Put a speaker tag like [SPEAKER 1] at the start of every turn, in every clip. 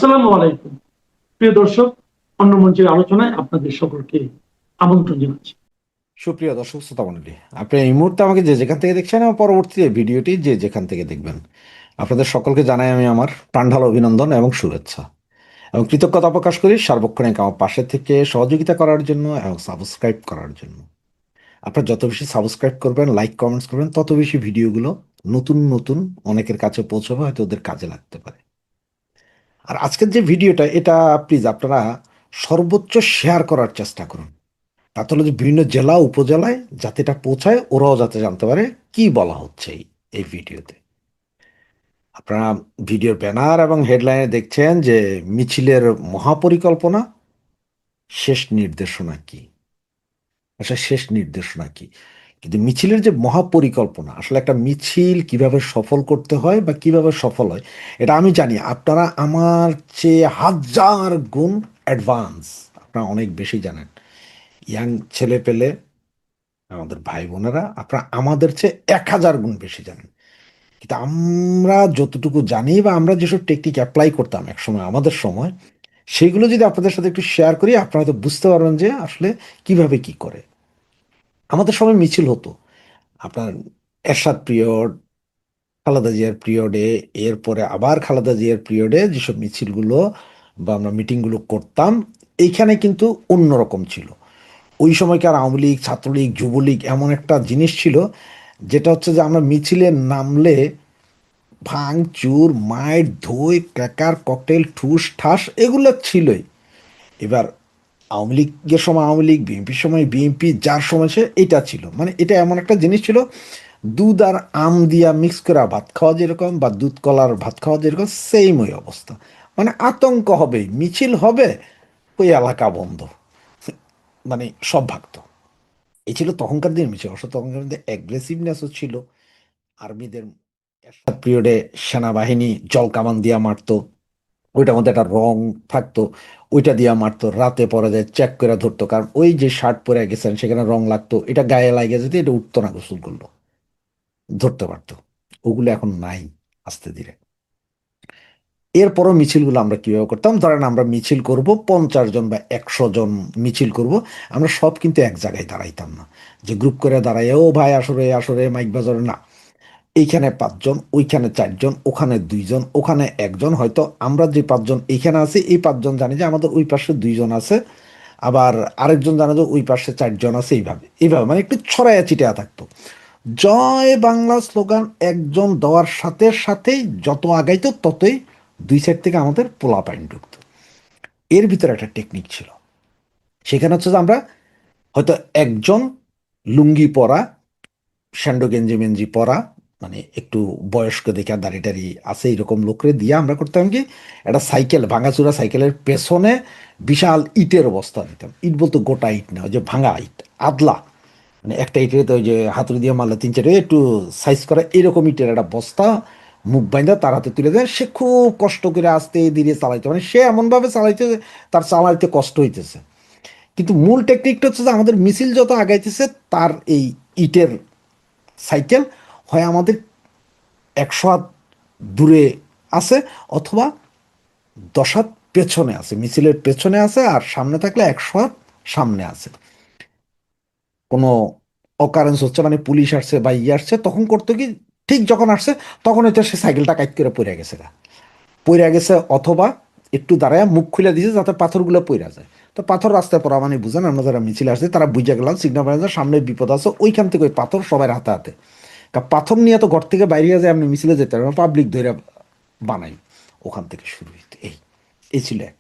[SPEAKER 1] আসসালামু আলাইকুম প্রিয় দর্শক, অন্য মঞ্চের আলোচনায় আপনাদের সকলকে আমন্ত্রণ জানাচ্ছি।
[SPEAKER 2] সুপ্রিয় দর্শক শ্রোতা মণ্ডলী, আপনি এই মুহূর্তে আমাকে যে যেখান থেকে দেখছেন এবং পরবর্তীতে ভিডিওটি যে যেখান থেকে দেখবেন, আপনাদের সকলকে জানাই আমি আমার প্রাণঢালা অভিনন্দন এবং শুভেচ্ছা এবং কৃতজ্ঞতা প্রকাশ করি সার্বক্ষণিক আমার পাশে থেকে সহযোগিতা করার জন্য এবং সাবস্ক্রাইব করার জন্য। আপনারা যত বেশি সাবস্ক্রাইব করবেন, লাইক কমেন্টস করবেন, তত বেশি ভিডিওগুলো নতুন নতুন অনেকের কাছে পৌঁছবে, হয়তো ওদের কাজে লাগতে পারে। আর আজকের যে ভিডিওটা, এটা প্লিজ আপনারা সর্বোচ্চ শেয়ার করার চেষ্টা করুন। তাতে হলো যে বিভিন্ন জেলা উপজেলায় যাতে এটা পৌঁছায়, ওরাও যাতে জানতে পারে কি বলা হচ্ছে এই ভিডিওতে। আপনারা ভিডিওর ব্যানার এবং হেডলাইনে দেখছেন যে মিছিলের মহাপরিকল্পনা, শেষ নির্দেশনা কি। আচ্ছা, শেষ নির্দেশনা কি? কিন্তু মিছিলের যে মহাপরিকল্পনা, আসলে একটা মিছিল কিভাবে সফল করতে হয় বা কিভাবে সফল হয়, এটা আমি জানি। আপনারা আমার চেয়ে হাজার গুণ অ্যাডভান্স, আপনারা অনেক বেশি জানেন। ইয়াং ছেলে পেলে, আমাদের ভাই বোনেরা, আপনারা আমাদের চেয়ে 1000 গুণ বেশি জানেন। কিন্তু আমরা যতটুকু জানি বা আমরা যেসব টেকনিক অ্যাপ্লাই করতাম একসময় আমাদের সময়, সেগুলো যদি আপনাদের সাথে একটু শেয়ার করি, আপনারা হয়তো বুঝতে পারবেন যে আসলে কিভাবে কি করে। আমাদের সময় মিছিল হতো আপনার এরশাদ পিরিয়ড, খালেদা জিয়ার পিরিয়ডে, এরপরে আবার খালেদা জিয়ার পিরিয়ডে যেসব মিছিলগুলো বা আমরা মিটিংগুলো করতাম, এইখানে কিন্তু অন্যরকম ছিল। ওই সময়কার আওয়ামী লীগ, ছাত্রলীগ, যুবলীগ এমন একটা জিনিস ছিল, যেটা হচ্ছে যে আমরা মিছিলে নামলে ভাঙচুর, মাইর, ধুই, ক্র্যাকার, ককটেল, ঠুস ঠাস এগুলো ছিলই। এবার আওয়ামী লীগের সময় আওয়ামী লীগ, বিএনপির সময় বিএনপি, যার সময় সে এটা ছিল। মানে এটা এমন একটা জিনিস ছিল, দুধ আর আম দিয়া মিক্স করে ভাত খাওয়া যেরকম, বা দুধ কলার ভাত খাওয়া যেরকম, সেম ওই অবস্থা। মানে আতঙ্ক হবে, মিছিল হবে, ওই এলাকা বন্ধ, মানে সব ভাগতো। এই ছিল তখনকার দিন মিছিল। অবশ্য তখনকার দিন অ্যাগ্রেসিভনেসও ছিল। আর্মিদের এরশাদ পিরিয়ডে সেনাবাহিনী জল কামান দিয়া মারতো, ওইটার মধ্যে একটা রং থাকতো, ওইটা দিয়া মারতো। রাতে পরে যায় চেক করে ধরতো, কারণ ওই যে শার্ট পরে গেছেন সেখানে রং লাগতো, এটা গায়ে লাগে যেতে, এটা উঠতো না, গোসল করলো ধরতে পারতো। ওগুলো এখন নাই, আস্তে ধীরে। এরপরও মিছিলগুলো আমরা কিভাবে করতাম, ধরেন আমরা মিছিল করব 50 জন বা 100 জন মিছিল করব, আমরা সব কিন্তু এক জায়গায় দাঁড়াইতাম না, যে গ্রুপ করে দাঁড়াই ও ভাই আসরে আসরে মাইক বাজারে না। এইখানে 5 জন, ওইখানে 4 জন, ওখানে 2 জন, ওখানে 1 জন। হয়তো আমরা যে 5 জন এইখানে আছি, এই 5 জন জানি যে আমাদের ওই পাশে 2 জন আছে, আবার আরেকজন জানে যে ওই পাশে 4 জন আছে। এইভাবে এইভাবে মানে একটু ছড়াইয়া ছিটিয়া থাকতো। জয় বাংলা স্লোগান একজন দেওয়ার সাথে সাথেই যত আগাইতো ততই দুই সাইড থেকে আমাদের পোলা পাইন ঢুকতো। এর ভিতরে একটা টেকনিক ছিল। সেখানে হচ্ছে যে আমরা হয়তো একজন লুঙ্গি পরা, স্যান্ডো গেঞ্জি মেঞ্জি পরা, মানে একটু বয়স্ক দেখে দাড়ি টাড়ি আছে এরকম লোকরে দিয়ে আমরা করতাম কি, একটা সাইকেল, ভাঙাচুরা সাইকেলের পেছনে বিশাল ইটের বস্তা দিতাম। ইট বলতো গোটা ইট না, ওই যে ভাঙা ইট, আদলা, মানে একটা ইটের তো ওই যে হাতুড়ি দিয়ে মারলে 3-4 একটু সাইজ করা এরকম ইটের একটা বস্তা মুখ বাইন্দা তার হাতে তুলে দেয়। সে খুব কষ্ট করে আস্তে ধীরে চালাইতে, মানে সে এমনভাবে চালাইতে তার চালাইতে কষ্ট হইতেছে। কিন্তু মূল টেকনিকটা হচ্ছে যে আমাদের মিছিল যত আগাইতেছে, তার এই ইটের সাইকেল হয় আমাদের 100 হাত দূরে আছে, অথবা 10 হাত পেছনে আছে, মিছিলের পেছনে আছে, আর সামনে থাকলে 100 হাত সামনে আছে। কোনো অকারেন্স হচ্ছে, মানে পুলিশ আসছে বা ইয়ে আসছে, তখন করতো কি, ঠিক যখন আসছে তখন হচ্ছে সে সাইকেলটা কাইট করে পড়ে গেছে গা, পড়ে গেছে, অথবা একটু দাঁড়ায় মুখ খুলে দিয়েছে যাতে পাথরগুলো পড়ে যায়। তো পাথর রাস্তায় পড়া মানে বুঝেন, আমরা যারা মিছিল আসছে তারা বুঝে গেলাম সিগন্যাল বাজে সামনে বিপদ আছে, ওইখান থেকে ওই পাথর সবাই হাতে হাতে। পাথর নিয়ে তো ঘর থেকে বাইরে যায়, আপনি মিছিলে যেতে পারবেন, পাবলিক ধরে বানাই। ওখান থেকে শুরু হইতো। এই এই ছিল এক।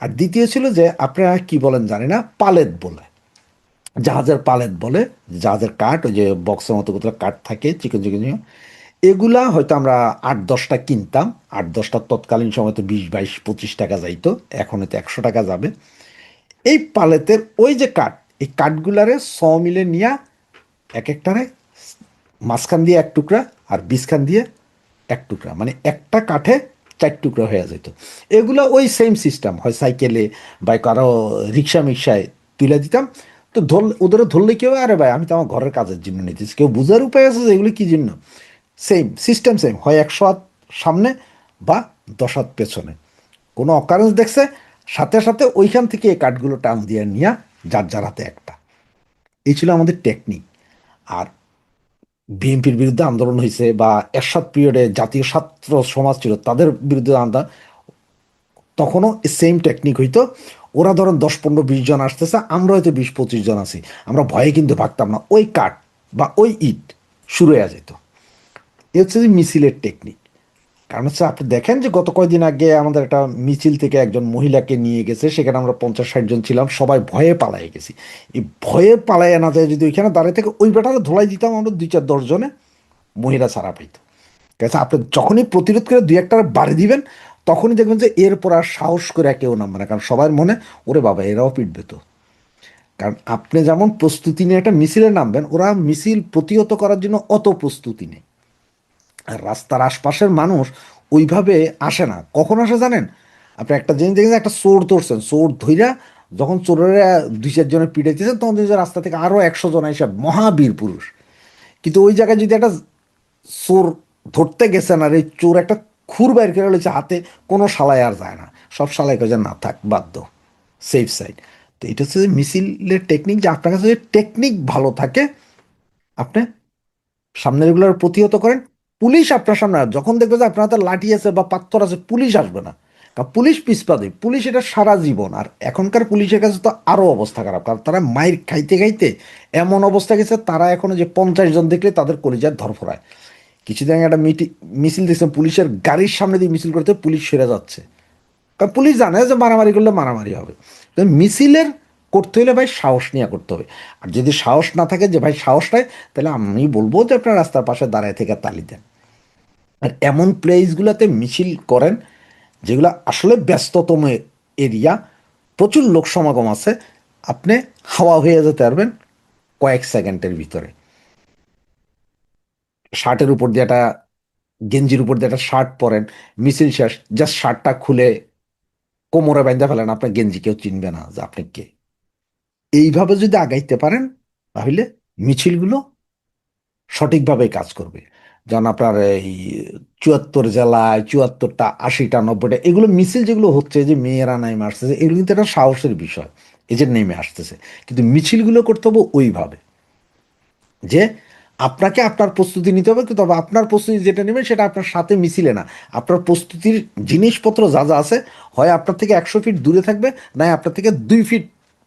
[SPEAKER 2] আর দ্বিতীয় ছিল যে আপনারা কি বলেন জানি না, পালেত বলে, জাহাজের পালেত বলে, জাহাজের কাঠ, ওই যে বক্সের মতো কত কাঠ থাকে চিকন চিকন চিকন, এগুলা হয়তো আমরা 8-10টা কিনতাম। 8-10টা তৎকালীন সময় তো 20-22-25 টাকা যাইতো, এখন হয়তো 100 টাকা যাবে। এই পালেতের ওই যে কাঠ, এই কাঠগুলারে মিলে নিয়ে এক একটারে মাঝখান দিয়ে 1 টুকরা আর বীজখান দিয়ে 1 টুকরা, মানে একটা কাঠে 4 টুকরা হয়ে যেত। এগুলো ওই সেম সিস্টেম হয় সাইকেলে বা কারো রিক্সা মিক্সায় তুলে দিতাম। তো ওদেরও ধরলে কেউ, আরে ভাই আমি তো আমার ঘরের কাজের জন্য নিতেছি, কেউ বুঝার উপায় আছে যে এগুলো কি জন্য। সেম সিস্টেম, সেম হয় 100 হাত সামনে বা 10 হাত পেছনে। কোনো অকারেন্স দেখছে, সাথে সাথে ওইখান থেকে এই কার্ডগুলো টান দিয়ে নিয়ে যার যার হাতে একটা। এই ছিল আমাদের টেকনিক। আর বিএনপির বিরুদ্ধে আন্দোলন হয়েছে বা এরশাদ পিরিয়ডে জাতীয় ছাত্র সমাজ ছিল, তাদের বিরুদ্ধে আন্দোলন, তখনও সেম টেকনিক হইতো। ওরা ধরেন 10, 15, 20 জন আসতেছে, আমরা হয়তো 20, 25 জন আছি, আমরা ভয়ে কিন্তু ভাগতাম না, ওই কাঠ বা ওই ইট শুরু হয়ে যেত। এ হচ্ছে যে মিছিলের টেকনিক। কারণ হচ্ছে আপনি দেখেন যে গত কয়েকদিন আগে আমাদের একটা মিছিল থেকে একজন মহিলাকে নিয়ে গেছে, সেখানে আমরা 50, 60 জন ছিলাম, সবাই ভয়ে পালাই গেছি। এই ভয়ে পালাই না যায় যদি ওইখানে দাঁড়িয়ে থেকে ওই বেটারে ধোলাই দিতাম, আমরা 2, 4, 10 জনে মহিলা ছাড়া পাইতো। ঠিক আছে, আপনি যখনই প্রতিরোধ করে 2, 1টা বাড়ি দিবেন, তখনই দেখবেন যে এরপর আর সাহস করে কেউ নামবে না, কারণ সবার মনে ওরে বাবা এরাও পিটবে তো। কারণ আপনি যেমন প্রস্তুতি নিয়ে একটা মিছিলে নামবেন, ওরা মিছিল প্রতিহত করার জন্য অত প্রস্তুতি নেই। আর রাস্তার আশপাশের মানুষ ওইভাবে আসে না। কখন আসে জানেন? আপনি একটা জিনিস দেখেন, একটা চোর ধরছেন, চোর ধইরা যখন চোরেরা 2, 4 জনের পিটাইতেছেন, তখন দেখছেন যে রাস্তা থেকে আরো 100 জন এসে মহাবীর পুরুষ। কিন্তু ওই জায়গায় যদি একটা চোর ধরতে গেছেন আর এই চোর একটা খুর বাইর করে রয়েছে হাতে, কোনো শালায় আর যায় না, সব শালায় কাজে না থাক বাধ্য, সেফ সাইড। তো এটা হচ্ছে যে মিছিলের টেকনিক, যে আপনার কাছে যদি টেকনিক ভালো থাকে, আপনি সামনের এগুলোর প্রতিহত করেন। পুলিশ আপনার সামনে যখন দেখবে যে আপনার হাতে লাঠি আছে বা পাথর আছে, পুলিশ আসবে না, কারণ পুলিশ পিছপা দেয়। পুলিশ এটা সারা জীবন। আর এখনকার পুলিশের কাছে তো আরো অবস্থা খারাপ, কারণ তারা মাইর খাইতে খাইতে এমন অবস্থা গেছে, তারা এখনো যে 50 জন দেখলে তাদের কলিজার ধরফরায়। কিছুদিন আগে একটা মিছিল দেখছেন, পুলিশের গাড়ির সামনে দিয়ে মিছিল করতে পুলিশ সরে যাচ্ছে, কারণ পুলিশ জানে যে মারামারি করলে মারামারি হবে। তো মিছিলের করতে হলে ভাই সাহস নিয়ে করতে হবে। আর যদি সাহস না থাকে, যে ভাই সাহস নাই, তাহলে আমি বলবো যে আপনার রাস্তার পাশে দাঁড়ায় থেকে তালি দেন। আর এমন প্লেসগুলোতে মিছিল করেন যেগুলো আসলে ব্যস্ততম এরিয়া, প্রচুর লোক সমাগম আছে, আপনি হাওয়া হয়ে যেতে পারবেন কয়েক সেকেন্ডের ভিতরে। শার্টের উপর দিয়ে একটা, গেঞ্জির উপর দিয়ে একটা শার্ট পরেন, মিছিল শেষ, জাস্ট শার্টটা খুলে কোমরে বাঁধা ফেলেন, আপনার গেঞ্জি কেউ চিনবে না যে আপনি কে। এইভাবে যদি আগাইতে পারেন, তাহলে মিছিলগুলো সঠিকভাবে কাজ করবে। যেমন আপনার এই 74 জেলায় 74টা 80টা 90টা এগুলো মিছিল যেগুলো হচ্ছে, যে মেয়েরা নেমে আসতেছে, এগুলো কিন্তু একটা সাহসের বিষয়, এই যে নেমে আসতেছে। কিন্তু মিছিলগুলো করতে হবে ওইভাবে যে আপনাকে আপনার প্রস্তুতি নিতে হবে, কিন্তু আপনার প্রস্তুতি যেটা নেবেন সেটা আপনার সাথে মিছিলে না। আপনার প্রস্তুতির জিনিসপত্র যা যা আছে, হয় আপনার থেকে 100 ফিট দূরে থাকবে, না আপনার থেকে 2 ফিট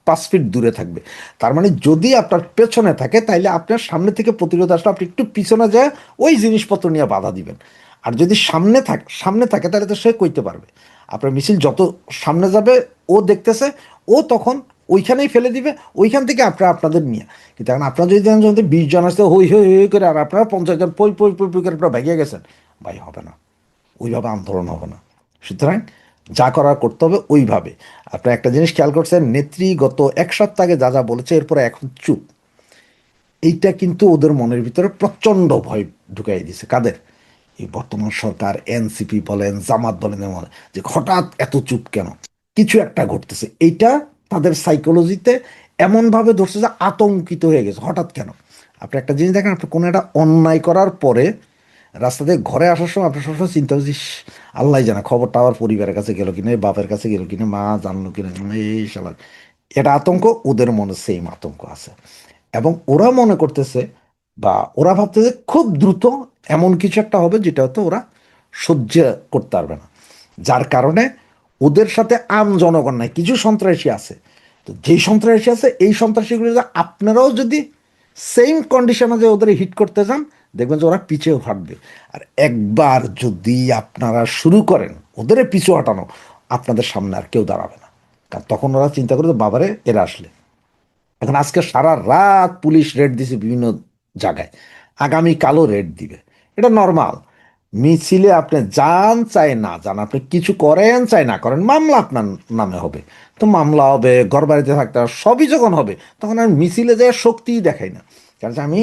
[SPEAKER 2] 5 ফিট দূরে থাকবে। তার মানে যদি আপনার পেছনে থাকে, তাইলে আপনার সামনে থেকে প্রতিরোধ আসলে আপনি একটু পিছনে যায় ওই জিনিসপত্র নিয়ে বাধা দিবেন। আর যদি সামনে থাকে তাহলে তো সে কইতে পারবে। আপনার মিছিল যত সামনে যাবে, ও দেখতেছে, ও তখন ওইখানেই ফেলে দিবে, ওইখান থেকে আপনাদের নিয়ে। কিন্তু এখন আপনারা যদি দেখেন যে 20 জন আসতে হই হই হই করে, আর আপনারা 50 জন পই পই পই পই করে আপনারা ভেঙে গেছেন, ভাই হবে না, ওইভাবে আন্দোলন হবে না। সুতরাং যা করার করতে হবে ওইভাবে। আপনার একটা জিনিস খেয়াল করছেন, নেত্রী গত 1 সপ্তাহ আগে যা যা বলেছে, এরপরে এখন চুপ। এইটা কিন্তু ওদের মনের ভিতরে প্রচণ্ড ভয় ঢুকাই দিছে। কাদের? এই বর্তমান সরকার, এনসিপি বলেন, জামাত বলেন, এমন যে হঠাৎ এত চুপ কেন, কিছু একটা ঘটতেছে। এইটা তাদের সাইকোলজিতে এমনভাবে ধরছে যে আতঙ্কিত হয়ে গেছে, হঠাৎ কেন। আপনি একটা জিনিস দেখেন, আপনি কোনো একটা অন্যায় করার পরে রাস্তা থেকে ঘরে আসার সময় আপনার সবসময় চিন্তা হচ্ছে, "ইস, আল্লাহ জানে খবরটা আমার পরিবারের কাছে গেল কিনা, এই বাপের কাছে গেল কিনা, মা জানলো কিনা, এই শালা।" এটা আতঙ্ক, ওদের মনে সেম আতঙ্ক আছে। এবং ওরা মনে করতেছে বা ওরা ভাবতেছে খুব দ্রুত এমন কিছু একটা হবে যেটা হয়তো ওরা সহ্য করতে পারবে না। যার কারণে ওদের সাথে আম জনগণ নাই, কিছু সন্ত্রাসী আছে। তো যেই সন্ত্রাসী আছে, এই সন্ত্রাসীগুলো যদি আপনারাও যদি সেম কন্ডিশনে যে ওদের হিট করতে যান, দেখবেন যে ওরা পিছিয়ে হাঁটবে। আর একবার যদি আপনারা শুরু করেন ওদের পিছু হাঁটানো, আপনাদের সামনে আর কেউ দাঁড়াবে না। কারণ তখন ওরা চিন্তা করে যে বাবারে এরা আসলে। এখন আজকে সারা রাত পুলিশ রেড দিছে বিভিন্ন জায়গায়, আগামীকালও রেড দিবে, এটা নর্মাল। মিছিলে আপনি যান চাই না যান, আপনি কিছু করেন চাই না করেন, মামলা আপনার নামে হবে। তো মামলা হবে, ঘর বাড়িতে থাকতে হবে, সবই যখন হবে, তখন আমি মিছিলে যাই শক্তিই দেখাই না। কারণ আমি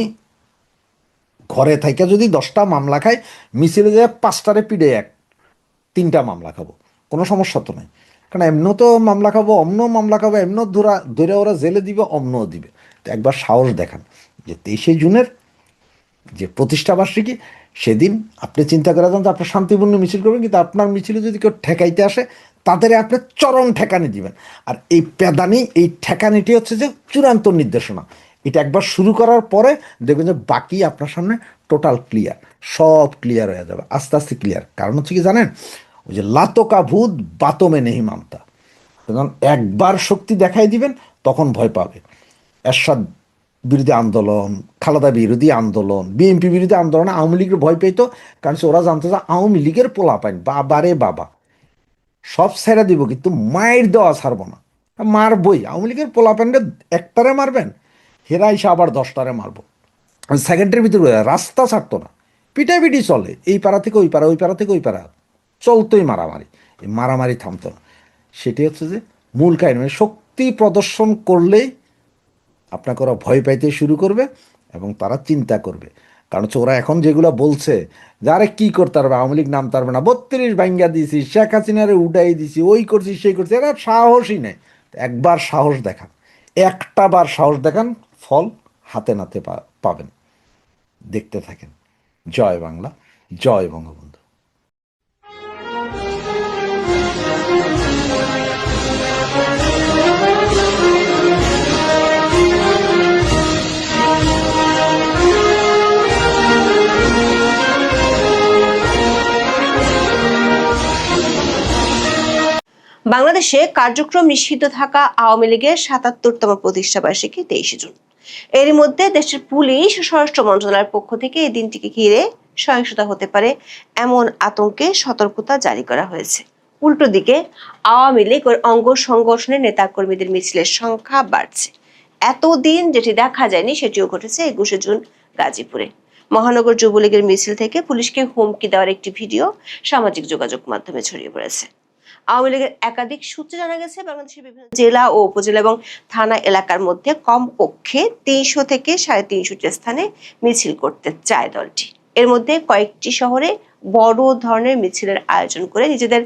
[SPEAKER 2] ঘরে থাইকা যদি 10টা মামলা খাই, মিছিলে যায় 5টারে পিড়ে 3টা মামলা খাবো, কোনো সমস্যা তো নাই। কারণ এমনও তো মামলা খাবো, অমনও মামলা খাবো, এমনও ধরে ওরা জেলে দিবে, অমনও দিবে। তো একবার সাহস দেখান যে 23শে জুনের যে প্রতিষ্ঠাবার্ষিকী, সেদিন আপনি চিন্তা করে যান যে আপনার শান্তিপূর্ণ মিছিল করবেন, কিন্তু আপনার মিছিলে যদি কেউ ঠেকাইতে আসে, তাদের আপনি চরম ঠেকানি দিবেন। আর এই প্যাদানি, এই ঠেকানিটি হচ্ছে যে চূড়ান্ত নির্দেশনা। এটা একবার শুরু করার পরে দেখবেন যে বাকি আপনার সামনে টোটাল ক্লিয়ার, সব ক্লিয়ার হয়ে যাবে, আস্তে আস্তে ক্লিয়ার। কারণ হচ্ছে কি জানেন, ওই যে লাতকা ভূত বাতমে নেহি মানতা, যখন একবার শক্তি দেখাই দিবেন তখন ভয় পাবে। এরশাদ বিরোধী আন্দোলন, খালেদা বিরোধী আন্দোলন, বিএনপি বিরোধী আন্দোলন আওয়ামী লীগের ভয় পেত, কারণ ওরা জানতো যে আওয়ামী লীগের পোলা পাইন বাবারে বাবা সব ছেড়ে দিব, কিন্তু মায়ের দেওয়া ছাড়বো না, মারবই। আওয়ামী লীগের পোলা প্যান্ডে একটারে মারবেন, হেরা এসে আবার 10টারে মারবো। সেকেন্ডের ভিতরে রাস্তা ছাড়তো না, পিটাপিটি চলে, এই পাড়া থেকে ওই পাড়া, ওই পাড়া থেকে ওই পাড়া, চলতোই মারামারি। এই মারামারি থামতো না। সেটি হচ্ছে যে মূল কাহিনী, মানে শক্তি প্রদর্শন করলেই আপনাকে ওরা ভয় পাইতে শুরু করবে এবং তারা চিন্তা করবে। কারণ হচ্ছে ওরা এখন যেগুলো বলছে, যারে কি করতে পারবে, আওয়ামী লীগ নামতে পারবে না, 32 ভাঙ্গা দিয়েছি, শেখ হাসিনারে উঠাই দিছি, ওই করছি সেই করছি, এরা সাহসই নেই। একবার সাহস দেখান, একটা বার সাহস দেখান, ফল হাতে নাতে পাবেন। দেখতে থাকেন। জয় বাংলা, জয় বঙ্গবন্ধু।
[SPEAKER 3] বাংলাদেশে কার্যক্রম নিষিদ্ধ থাকা আওয়ামী লীগের ৭৭তম প্রতিষ্ঠাবার্ষিকী ২৩ জুন। এরই মধ্যে দেশের পুলিশ ও স্বরাষ্ট্র মন্ত্রণালয়ের পক্ষ থেকে এই দিনটিকে ঘিরে সহিংসতা হতে পারে এমন আতঙ্কে সতর্কতা জারি করা হয়েছে। উল্টো দিকে আওয়ামী লীগ ও অঙ্গ সংগঠনের নেতাকর্মীদের মিছিলের সংখ্যা বাড়ছে। এতদিন যেটি দেখা যায়নি সেটিও ঘটেছে ২১ জুন গাজীপুরে। মহানগর যুবলীগের মিছিল থেকে পুলিশকে হুমকি দেওয়ার একটি ভিডিও সামাজিক যোগাযোগ মাধ্যমে ছড়িয়ে পড়েছে। আওয়ামী লীগের একাধিক সূত্রে জানা গেছে, বাংলাদেশের বিভিন্ন জেলা ও উপজেলা এবং থানা এলাকার মধ্যে কমপক্ষে ৩০০ থেকে ৩৫০টি স্থানে মিছিল করতে চায় দলটি। এর মধ্যে কয়েকটি শহরে বড় ধরনের মিছিলের আয়োজন করে নিজেদের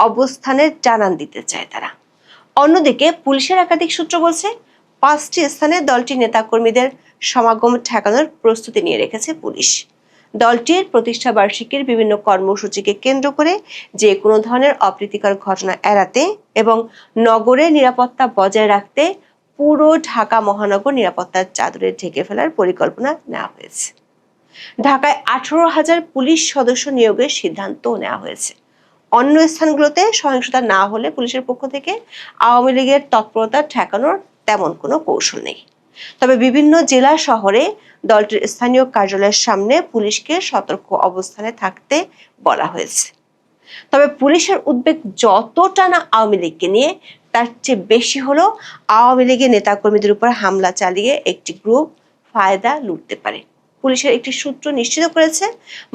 [SPEAKER 3] অবস্থানের জানান দিতে চায় তারা। অন্যদিকে পুলিশের একাধিক সূত্র বলছে, ৫টি স্থানে দলটির নেতাকর্মীদের সমাগম ঠেকানোর প্রস্তুতি নিয়ে রেখেছে পুলিশ। দলটির প্রতিষ্ঠা বার্ষিকীর বিভিন্ন কর্মসূচিকে কেন্দ্র করে যে কোনো ধরনের অপ্রীতিকর ঘটনা এড়াতে এবং নগরের নিরাপত্তা বজায় রাখতে পুরো ঢাকা মহানগর নিরাপত্তার চাদরে ঢেকে ফেলার পরিকল্পনা নেওয়া হয়েছে। ঢাকায় ১৮,০০০ পুলিশ সদস্য নিয়োগের সিদ্ধান্ত নেওয়া হয়েছে। অন্য স্থানগুলোতে সহিংসতা না হলে পুলিশের পক্ষ থেকে আওয়ামী লীগের তৎপরতা ঠেকানোর তেমন কোনো কৌশল নেই। তবে বিভিন্ন জেলা শহরে দলটির স্থানীয় কার্যালয়ের সামনে পুলিশকে সতর্ক অবস্থানে থাকতে বলা হয়েছে। তবে পুলিশের উদ্বেগ যতটা না আওয়ামী লীগকে নিয়ে, তার চেয়ে বেশি হলো আওয়ামী লীগের নেতাকর্মীদের উপর হামলা চালিয়ে একটি গ্রুপ ফায়দা লুটতে পারে। পুলিশের একটি সূত্র নিশ্চিত করেছে,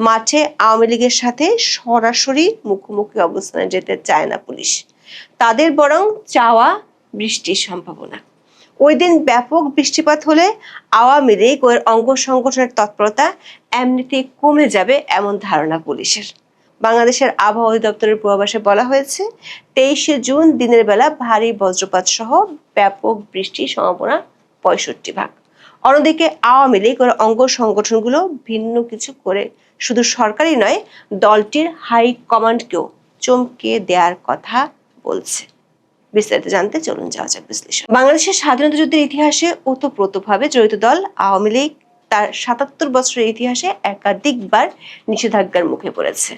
[SPEAKER 3] মাঠে আওয়ামী লীগের সাথে সরাসরি মুখোমুখি অবস্থানে যেতে চায় না পুলিশ। তাদের বরং চাওয়া বৃষ্টির সম্ভাবনা। ওই দিন ব্যাপক বৃষ্টিপাত হলে আওয়ামী লীগ ও অঙ্গ সংগঠনের তৎপরতা এমনিতেই কমে যাবে এমন ধারণা পুলিশের। বাংলাদেশের আবহাওয়া অধিদপ্তরের পূর্বাভাসে বলা হয়েছে, ২৩ জুন দিনের বেলা ভারী বজ্রপাত সহ ব্যাপক বৃষ্টির সম্ভাবনা ৬৫%। অন্যদিকে আওয়ামী লীগ ও অঙ্গ সংগঠনগুলো ভিন্ন কিছু করে শুধু সরকারই নয়, দলটির হাই কমান্ডকেও চমকে দেওয়ার কথা বলছে। বিস্তারিত জানতে চলুন যাওয়া যাক বিশ্লেষণ। বাংলাদেশের স্বাধীনতা যুদ্ধের ইতিহাসে ওতপ্রোতভাবে জড়িত দল আওয়ামী লীগ তার ৭৭ বছরের ইতিহাসে একাধিকবার নিষেধাজ্ঞার মুখে পড়েছে।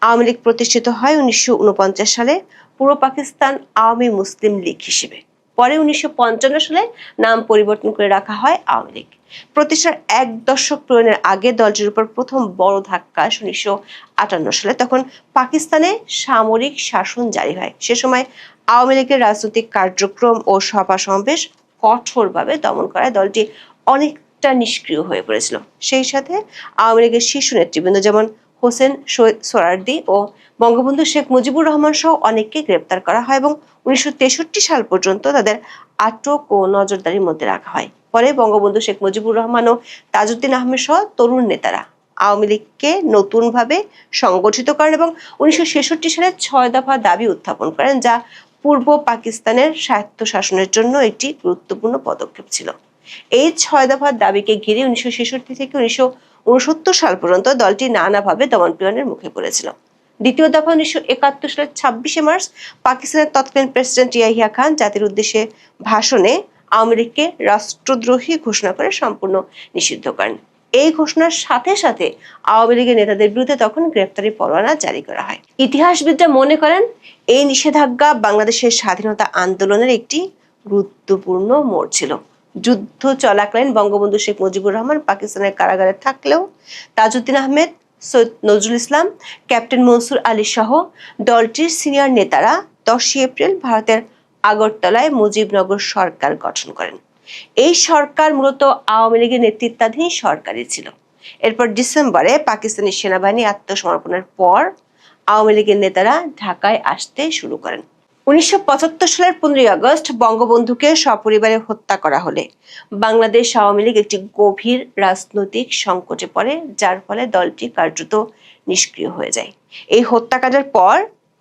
[SPEAKER 3] আওয়ামী লীগ প্রতিষ্ঠিত হয় ১৯৪৯ সালে পূর্ব পাকিস্তান আওয়ামী মুসলিম লীগ হিসেবে। পরে ১৯৫৫ সালে নাম পরিবর্তন করে রাখা হয় আওয়ামী লীগ। প্রতিষ্ঠার ১ দশক পূরণের আগে দলটির উপর প্রথম বড় ধাক্কা ১৯৫৮ সালে। তখন পাকিস্তানে সামরিক শাসন জারি হয়। সে সময় আওয়ামী লীগের রাজনৈতিক কার্যক্রম ও সভা সমাবেশ কঠোরভাবে দমন করায় দলটি অনেকটা নিষ্ক্রিয় হয়ে পড়েছিল। সেই সাথে আওয়ামী লীগের শীর্ষ নেতৃবৃন্দ যেমন হোসেন শহীদ সোহরাওয়ার্দী ও বঙ্গবন্ধু শেখ মুজিবুর রহমান সহ অনেককে গ্রেপ্তার করা হয় এবং ১৯৬৩ সাল পর্যন্ত তাদের আটক ও নজরদারির মধ্যে রাখা হয়। পরে বঙ্গবন্ধু শেখ মুজিবুর রহমান ও তাজউদ্দিন আহমেদ সহ তরুণ নেতারা আওয়ামী লীগকে নতুনভাবে সংগঠিত করেন এবং ১৯৬৬ সালে ৬ দফা দাবি উত্থাপন করেন, যা পূর্ব পাকিস্তানের স্বায়ত্তশাসনের জন্য একটি গুরুত্বপূর্ণ পদক্ষেপ ছিল। এই ৬ দফার দাবিকে ঘিরে ১৯৬৬ থেকে ১৯৬৯ সাল পর্যন্ত দলটি নানাভাবে দমনপীড়নের মুখে পড়েছিল। দ্বিতীয় দফা 1971 সালের 26শে মার্চ পাকিস্তানের তৎকালীন প্রেসিডেন্ট ইয়াহিয়া খান জাতির উদ্দেশ্যে ভাষণে আওয়ামী লীগকে রাষ্ট্রদ্রোহী ঘোষণা করে সম্পূর্ণ নিষিদ্ধ করেন। এই ঘোষণার সাথে সাথে আওয়ামী লীগের নেতাদের বিরুদ্ধে তখন গ্রেপ্তারি পরোয়ানা জারি করা হয়। ইতিহাসবিদরা মনে করেন এই নিষেধাজ্ঞা বাংলাদেশের স্বাধীনতা আন্দোলনের একটি গুরুত্বপূর্ণ মোড় ছিল। যুদ্ধ চলাকালীন বঙ্গবন্ধু শেখ মুজিবুর রহমান পাকিস্তানের কারাগারে থাকলেও তাজউদ্দিন আহমেদ, সৈয়দ নজরুল ইসলাম, ক্যাপ্টেন মনসুর আলী সহ দলটির সিনিয়র নেতারা 10 এপ্রিল ভারতের আগরতলায় মুজিবনগর সরকার গঠন করেন। এই সরকার মূলত আওয়ামী লীগের নেতৃত্বাধীন সরকারই ছিল। এরপর ডিসেম্বরে পাকিস্তানি সেনাবাহিনী আত্মসমর্পণের পর আওয়ামী লীগের নেতারা ঢাকায় আসতে শুরু করেন। 1975 সালের 15ই আগস্ট বঙ্গবন্ধুকে সপরিবারে হত্যা করা হলে বাংলাদেশ আওয়ামী লীগ একটি গভীর রাজনৈতিক সংকটে পড়ে, যার ফলে দলটি কার্যত নিষ্ক্রিয় হয়ে যায়। এই হত্যাকাণ্ডের পর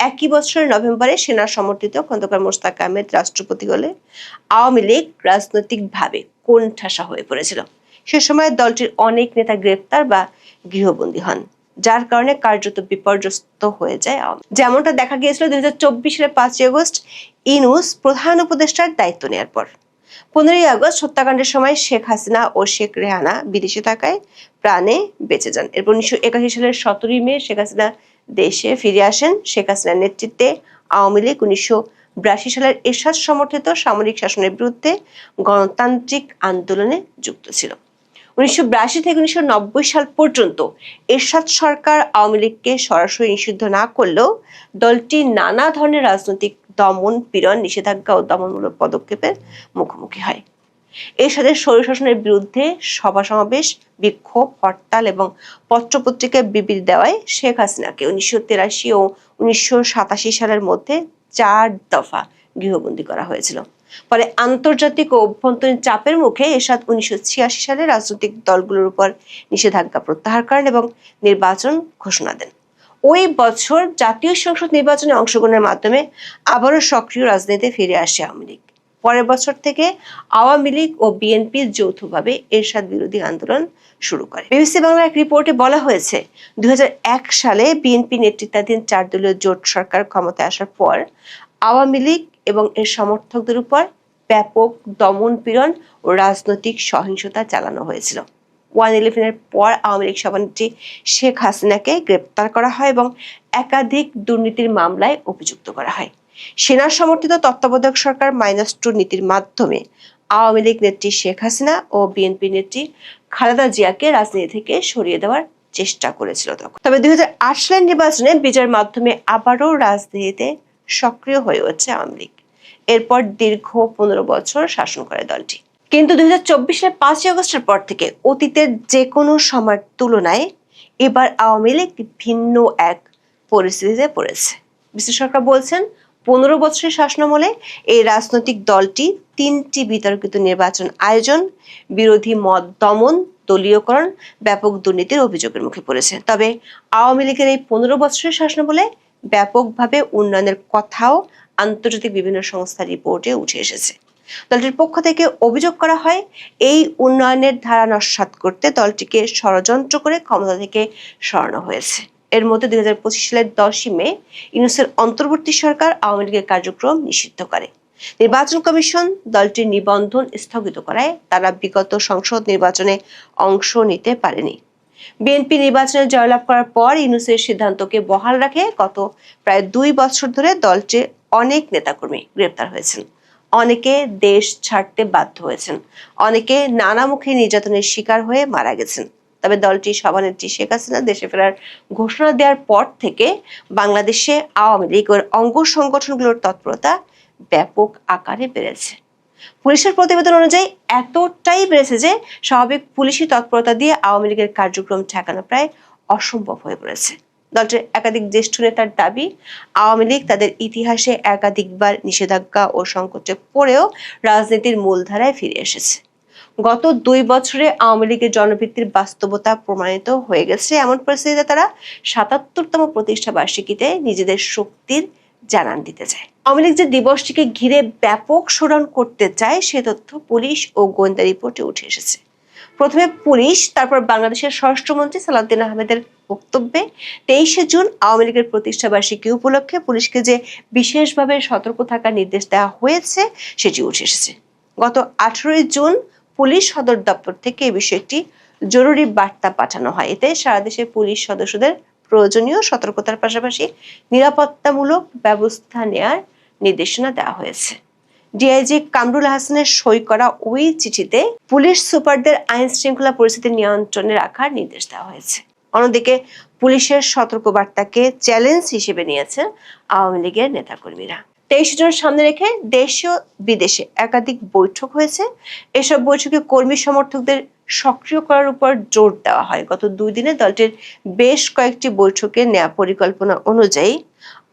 [SPEAKER 3] একই বছরের নভেম্বরে সেনা সমর্থিত খন্দকার মোশতাক আহমেদ রাষ্ট্রপতি হলে আওয়ামী লীগ রাজনৈতিকভাবে কোণঠাসা হয়ে পড়েছিল। সে সময় দলটির অনেক নেতা গ্রেপ্তার বা গৃহবন্দী হন, যার কারণে কার্যত বিপর্যস্ত হয়ে যায়। যেমনটা দেখা গিয়েছিল 2024 সালের 5ই আগস্ট ইউনূস প্রধান উপদেষ্টার দায়িত্ব নেওয়ার পর। 15ই আগস্ট হত্যাকাণ্ডের সময় শেখ হাসিনা ও শেখ রেহানা বিদেশে থাকায় প্রাণে বেঁচে যান। এরপর 1981 সালের 17ই মে শেখ হাসিনা দেশে ফিরে আসেন। শেখ হাসিনার নেতৃত্বে আওয়ামী লীগ 1982 সালের এরশাদ সমর্থিত সামরিক শাসনের বিরুদ্ধে গণতান্ত্রিক আন্দোলনে যুক্ত ছিল। 1982 থেকে 1990 সাল পর্যন্ত এরশাদ সরকার আওয়ামী লীগকে সরাসরি নিষিদ্ধ না করলেও দলটি নানা ধরনের রাজনৈতিক দমন, পীড়ন, নিষেধাজ্ঞা ও দমনমূলক পদক্ষেপের মুখোমুখি হয়। এরশাদের স্বৈরশাসনের বিরুদ্ধে সভা সমাবেশ, বিক্ষোভ, হরতাল এবং পত্রপত্রিকায় বিবৃতি দেওয়ায় শেখ হাসিনাকে 1983 ও 1987 সালের মধ্যে 4 দফা গৃহবন্দী করা হয়েছিল। পরে আন্তর্জাতিক ও অভ্যন্তরীণ চাপের মুখে এরশাদ 1986 সালে রাজনৈতিক দলগুলোর উপর নিষেধাজ্ঞা প্রত্যাহার করেন এবং নির্বাচন ঘোষণা দেন। ওই বছর জাতীয় সংসদ নির্বাচনে অংশগ্রহণের মাধ্যমে আবারও সক্রিয় রাজনীতিতে ফিরে আসে আওয়ামী লীগ। পরের বছর থেকে আওয়ামী লীগ ও বিএনপি যৌথভাবে এরশাদ বিরোধী আন্দোলন শুরু করে। বিবিসি বাংলার এক রিপোর্টে বলা হয়েছে 2001 সালে বিএনপি নেতৃত্বাধীন 4 দলীয় জোট সরকার ক্ষমতায় আসার পর আওয়ামী লীগ এবং এর সমর্থকদের উপর ব্যাপক দমন, পীড়ন ও রাজনৈতিক সহিংসতা চালানো হয়েছিল। 1/11 পর আওয়ামী লীগ সভানেত্রী শেখ হাসিনাকে গ্রেপ্তার করা হয় এবং একাধিক দুর্নীতির মামলায় অভিযুক্ত করা হয়। সেনা সমর্থিত তত্ত্বাবধায়ক সরকার -2 নীতির মাধ্যমে আওয়ামী লীগ নেত্রী শেখ হাসিনা ও বিএনপি নেত্রী খালেদা জিয়াকে রাজনীতি থেকে সরিয়ে দেওয়ার চেষ্টা করেছিল তখন। তবে 2008 সালের নির্বাচনে বিজয়ের মাধ্যমে আবারও রাজনীতিতে সক্রিয় হয়ে ওঠে আওয়ামী লীগ। এরপর দীর্ঘ 15 বছর শাসন করে দলটি। কিন্তু 2024 সালের 5ই আগস্টের পর থেকে অতীতের যে কোনো সময়ের তুলনায় এবার আওয়ামী লীগ ভিন্ন এক পরিস্থিতিতে পড়েছে। বিশ্লেষকরা বলছেন 15 বছরের শাসনামলে এই রাজনৈতিক দলটি 3টি বিতর্কিত নির্বাচন আয়োজন, বিরোধী মত দমন, দলীয়করণ, ব্যাপক দুর্নীতির অভিযোগের মুখে পড়েছে। তবে আওয়ামী লীগের এই 15 বছরের শাসনামলে ব্যাপকভাবে উন্নয়নের কথাও আন্তর্জাতিক বিভিন্ন সংস্থার রিপোর্টে উঠে এসেছে। দলটির পক্ষ থেকে অভিযোগ করা হয় এই উন্নয়নের ধারা নস্যাৎ করতে দলটিকে ষড়যন্ত্র করে ক্ষমতা থেকে সরানো হয়েছে। এর মধ্যে 2025 সালের 10ই মে ইউনূসের অন্তর্বর্তী সরকার আওয়ামী লীগের কার্যক্রম নিষিদ্ধ করে। নির্বাচন কমিশন দলটির নিবন্ধন স্থগিত করায় তারা বিগত সংসদ নির্বাচনে অংশ নিতে পারেনি। বিএনপি নির্বাচনে জয়লাভ করার পর ইউনূসের সিদ্ধান্তকে বহাল রাখে গত প্রায় 2 বছর ধরে দলটির অনেক নেতাকর্মী গ্রেপ্তার হয়েছেন, অনেকে দেশ ছাড়তে বাধ্য হয়েছেন, অনেকে নানামুখী নির্যাতনের শিকার হয়ে মারা গেছেন। তবে দলটির সভানেত্রী শেখ হাসিনা দেশে ফেরার ঘোষণা দেওয়ার পর থেকে বাংলাদেশে আওয়ামী লীগ ও অঙ্গ সংগঠনগুলোর তৎপরতা ব্যাপক আকারে বেড়েছে। পুলিশের প্রতিবেদন অনুযায়ী এতটাই বেড়েছে যে স্বাভাবিক পুলিশি তৎপরতা দিয়ে আওয়ামী লীগের কার্যক্রম ঠেকানো প্রায় অসম্ভব হয়ে পড়েছে। দলটির একাধিক জ্যেষ্ঠ নেতার দাবি, আওয়ামী লীগ তাদের ইতিহাসে একাধিকবার নিষেধাজ্ঞা ও সংকটে পড়েও রাজনীতির মূলধারায় ফিরে এসেছে। গত 2 বছরে আওয়ামী লীগের জনভিত্তির বাস্তবতা প্রমাণিত হয়ে গেছে। এমন পরিস্থিতিতে তারা 77তম প্রতিষ্ঠা বার্ষিকীতে নিজেদের শক্তির জানান দিতে চায়। আওয়ামী লীগ যে দিবসটিকে ঘিরে ব্যাপক শোডাউন করতে চায় সে তথ্য পুলিশ ও গোয়েন্দা রিপোর্টে উঠে এসেছে। প্রথমে পুলিশ, তারপর বাংলাদেশের স্বরাষ্ট্রমন্ত্রী সালাউদ্দিন আহমেদের বক্তব্যে 23শে জুন আওয়ামী লীগের প্রতিষ্ঠাবার্ষিকী উপলক্ষে পুলিশকে যে বিশেষভাবে সতর্ক থাকার নির্দেশ দেওয়া হয়েছে সেটি উঠে এসেছে। গত 18ই জুন পুলিশ সদর দপ্তর থেকে এই বিষয়ে একটি জরুরি বার্তা পাঠানো হয়। এতে সারা দেশের পুলিশ সদস্যদের প্রয়োজনীয় সতর্কতার পাশাপাশি নিরাপত্তামূলক ব্যবস্থা নেয়ার নির্দেশনা দেওয়া হয়েছে। ডিআইজি কামরুল হাসানের সই করা ওই চিঠিতে পুলিশ সুপারদের আইন শৃঙ্খলা পরিস্থিতি নিয়ন্ত্রণে রাখার নির্দেশ দেওয়া হয়েছে। অন্যদিকে পুলিশের সতর্কবার্তাকে চ্যালেঞ্জ হিসেবে নিয়েছেন আওয়ামী লীগের নেতাকর্মীরা। 23 জুন সামনে রেখে দেশে ও বিদেশে একাধিক বৈঠক হয়েছে। এসব বৈঠকে কর্মী সমর্থকদের সক্রিয় করার উপর জোর দেওয়া হয়। গত 2 দিনে দলটির বেশ কয়েকটি বৈঠকে নেওয়া পরিকল্পনা অনুযায়ী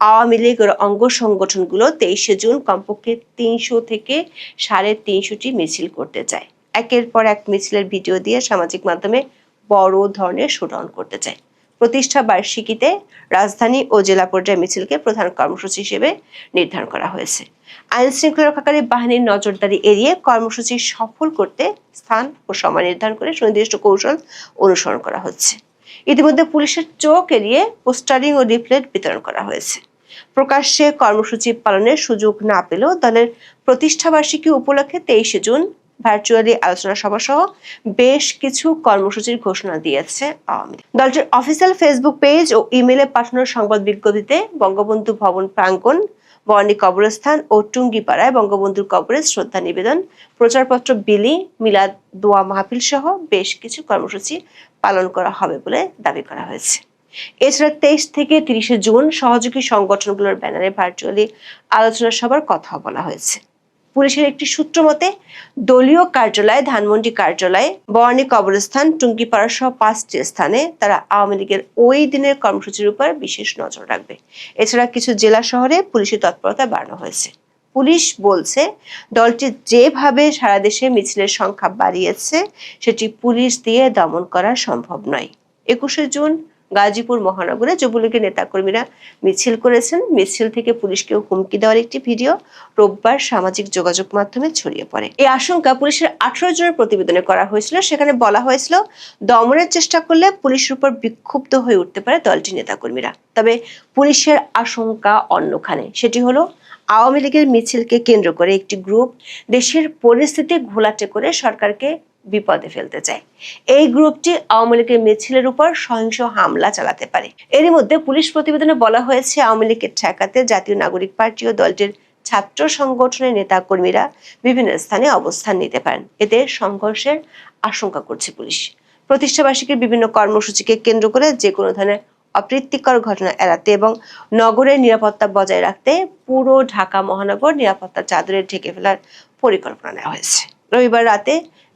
[SPEAKER 3] আওয়ামী লীগের অঙ্গ সংগঠনগুলো 23শে জুন কমপক্ষে 300 থেকে 350টি মিছিল করতে চায়। একের পর এক মিছিলের ভিডিও দিয়ে সামাজিক মাধ্যমে বড় ধরনের শোডাউন করতে চায়। প্রতিষ্ঠা বার্ষিকীতে রাজধানী ও জেলা পর্যায়ে মিছিলকে প্রধান কর্মসূচি হিসেবে নির্ধারণ করা হয়েছে। আইন শৃঙ্খলা রক্ষাকারী বাহিনীর নজরদারি এড়িয়ে কর্মসূচি সফল করতে স্থান ও সময় নির্ধারণ করে সুনির্দিষ্ট কৌশল অনুসরণ করা হচ্ছে। ইতিমধ্যে পুলিশের চোখ এড়িয়ে পোস্টারিং ও লিফলেট বিতরণ করা হয়েছে। প্রকাশ্যে কর্মসূচি পালনের সুযোগ না পেলেও দলের প্রতিষ্ঠাবার্ষিকী উপলক্ষে 23শে জুন ভার্চুয়ালি আলোচনা সভা সহ বেশ কিছু কর্মসূচির ঘোষণা দিয়েছে আওয়ামী লীগ। দলটির অফিসিয়াল ফেসবুক পেজ ও ইমেইলে পাঠানো সংবাদ বিজ্ঞপ্তিতে বঙ্গবন্ধু ভবন প্রাঙ্গণ, বর্ণী কবরস্থান ও টুঙ্গিপাড়ায় বঙ্গবন্ধুর কবরে শ্রদ্ধা নিবেদন, প্রচারপত্র বিলি, মিলাদ দোয়া মাহফিল সহ বেশ কিছু কর্মসূচি পালন করা হবে বলে দাবি করা হয়েছে। এছাড়া 23 থেকে 30শে জুন সহযোগী সংগঠনগুলোর ব্যানারে ভার্চুয়ালি আলোচনা সভার কথা বলা হয়েছে। পুলিশের একটি সূত্র মতে দলীয় কার্যালয়, ধানমন্ডি কার্যালয়, বর্ণী কবরস্থান, টুঙ্গিপাড়া সহ 5টি স্থানে তারা আওয়ামী লীগের ওই দিনের কর্মসূচির উপর বিশেষ নজর রাখবে। এছাড়া কিছু জেলা শহরে পুলিশের তৎপরতা বাড়ানো হয়েছে। পুলিশ বলছে দলটি যেভাবে সারা দেশে মিছিলের সংখ্যা বাড়িয়েছে সেটি পুলিশ দিয়ে দমন করা সম্ভব নয়। 21শে জুন গাজীপুর মহানগরে যুবলীগের নেতাকর্মীরা মিছিল করেছেন। মিছিল থেকে পুলিশকে হুমকি দেওয়ার একটি ভিডিও রোববার সামাজিক যোগাযোগ মাধ্যমে ছড়িয়ে পড়ে। এই আশঙ্কা পুলিশের 18 জনের প্রতিবেদনে করা হয়েছিল। সেখানে বলা হয়েছিল দমনের চেষ্টা করলে পুলিশের উপর বিক্ষুব্ধ হয়ে উঠতে পারে দলটির নেতাকর্মীরা। তবে পুলিশের আশঙ্কা অন্যখানে। সেটি হলো আওয়ামী লীগের মিছিলকে কেন্দ্র করে একটি গ্রুপ দেশের পরিস্থিতি ঘোলাটে করে সরকারকে বিপদে ফেলতে চায়। এই গ্রুপটি আওয়ামী লীগের মিছিলের উপর সহিংস হামলা চালাতে পারে। এরই মধ্যে পুলিশ প্রতিবেদনে বলা হয়েছে আওয়ামী লীগকে ঠেকাতে জাতীয় নাগরিক পার্টি ও দলটির ছাত্র সংগঠনের নেতা কর্মীরা বিভিন্ন স্থানে অবস্থান নিতে পারেন। এতে সংঘর্ষের আশঙ্কা করছে পুলিশ। প্রতিষ্ঠাবার্ষিকীর বিভিন্ন কর্মসূচিকে কেন্দ্র করে যে কোনো ধরনের অপ্রীতিকর ঘটনা এড়াতে এবং নগরের নিরাপত্তা বজায় রাখতে পুরো ঢাকা মহানগর নিরাপত্তা চাদরে ঢেকে ফেলার পরিকল্পনা নেওয়া হয়েছে। রবিবার রাতে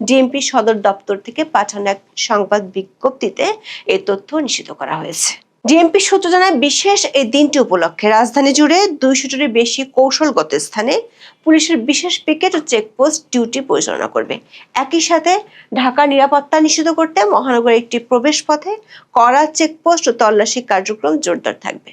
[SPEAKER 3] ডিএমপি সদর দপ্তর থেকে পাঠানো এক সংবাদ বিজ্ঞপ্তিতে এই তথ্য নিশ্চিত করা হয়েছে। ডিএমপি সূত্র জানায় বিশেষ এই দিনটি উপলক্ষে রাজধানী জুড়ে 200টির বেশি কৌশলগত স্থানে পুলিশের বিশেষ পিকেট ও চেকপোস্ট ডিউটি পরিচালনা করবে। একই সাথে ঢাকার নিরাপত্তা নিশ্চিত করতে মহানগরের একটি প্রবেশ পথে কড়া চেকপোস্ট ও তল্লাশি কার্যক্রম জোরদার থাকবে।